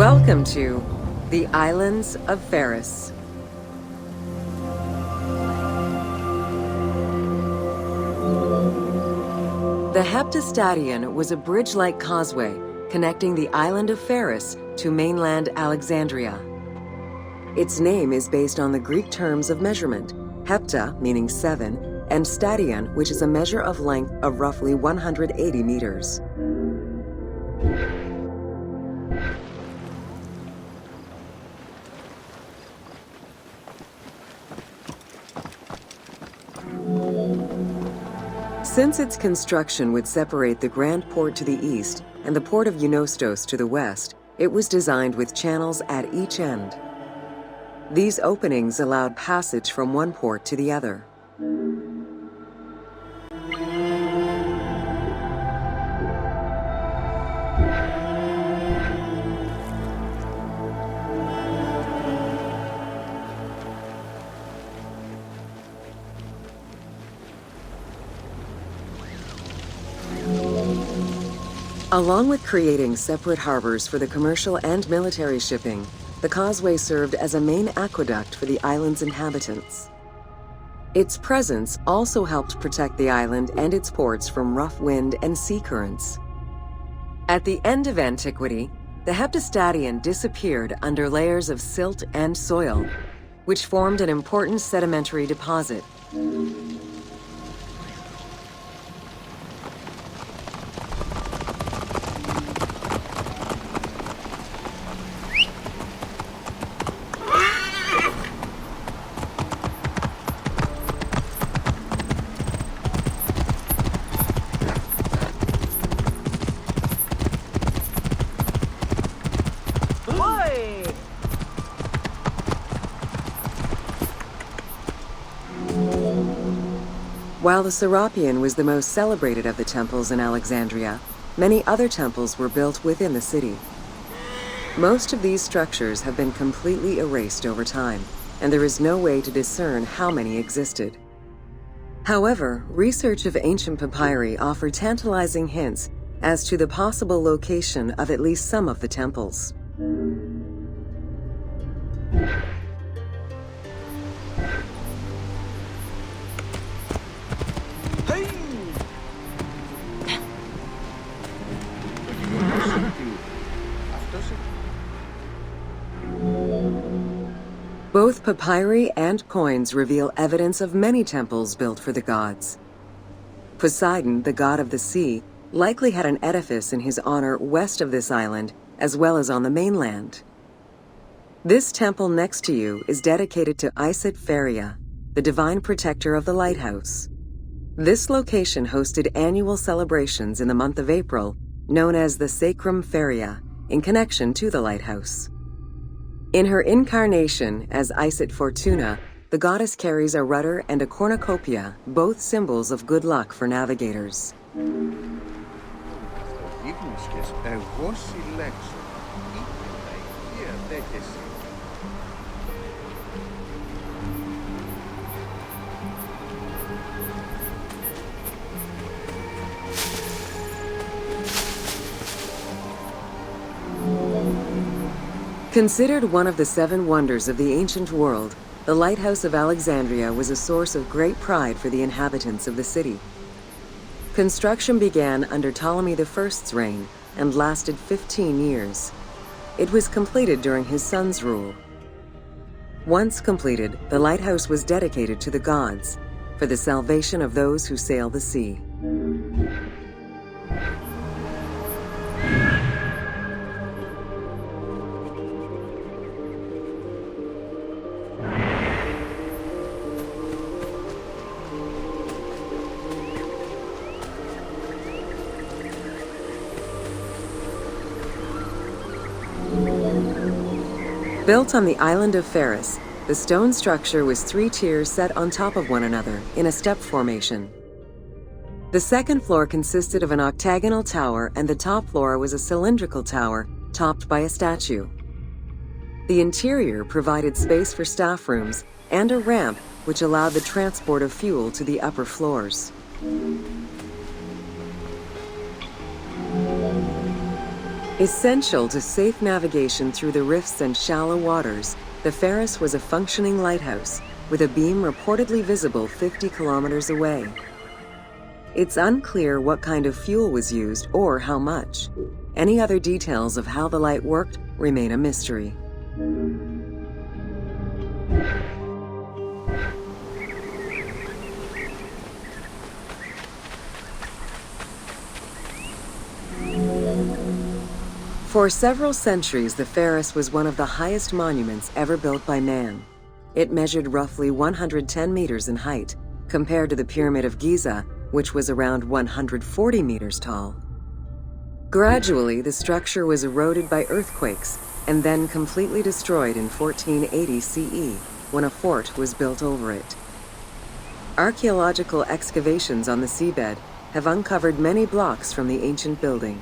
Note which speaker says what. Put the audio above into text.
Speaker 1: Welcome to the Islands of Pharos. The Heptastadion was a bridge-like causeway connecting the island of Pharos to mainland Alexandria. Its name is based on the Greek terms of measurement, hepta meaning 7, and stadion, which is a measure of length of roughly 180 meters. Since its construction would separate the Grand Port to the east and the port of Eunostos to the west, it was designed with channels at each end. These openings allowed passage from one port to the other. Along with creating separate harbors for the commercial and military shipping, the causeway served as a main aqueduct for the island's inhabitants. Its presence also helped protect the island and its ports from rough wind and sea currents. At the end of antiquity, the Heptastadion disappeared under layers of silt and soil, which formed an important sedimentary deposit. While the Serapeum was the most celebrated of the temples in Alexandria, many other temples were built within the city. Most of these structures have been completely erased over time, and there is no way to discern how many existed. However, research of ancient papyri offer tantalizing hints as to the possible location of at least some of the temples. Both papyri and coins reveal evidence of many temples built for the gods. Poseidon, the god of the sea, likely had an edifice in his honor west of this island, as well as on the mainland. This temple next to you is dedicated to Isis Pharia, the divine protector of the lighthouse. This location hosted annual celebrations in the month of April, known as the Sacrum Pharia, in connection to the lighthouse. In her incarnation as Isis Fortuna, the goddess carries a rudder and a cornucopia, both symbols of good luck for navigators. Considered one of the 7 wonders of the ancient world, the Lighthouse of Alexandria was a source of great pride for the inhabitants of the city. Construction began under Ptolemy I's reign and lasted 15 years. It was completed during his son's rule. Once completed, the lighthouse was dedicated to the gods for the salvation of those who sail the sea. Built on the island of Pharos, the stone structure was 3 tiers set on top of one another in a step formation. The second floor consisted of an octagonal tower, and the top floor was a cylindrical tower topped by a statue. The interior provided space for staff rooms and a ramp which allowed the transport of fuel to the upper floors. Essential to safe navigation through the rifts and shallow waters, the Pharos was a functioning lighthouse, with a beam reportedly visible 50 kilometers away. It's unclear what kind of fuel was used or how much. Any other details of how the light worked remain a mystery. For several centuries, the Pharos was one of the highest monuments ever built by man. It measured roughly 110 meters in height, compared to the Pyramid of Giza, which was around 140 meters tall. Gradually, the structure was eroded by earthquakes and then completely destroyed in 1480 CE, when a fort was built over it. Archaeological excavations on the seabed have uncovered many blocks from the ancient building.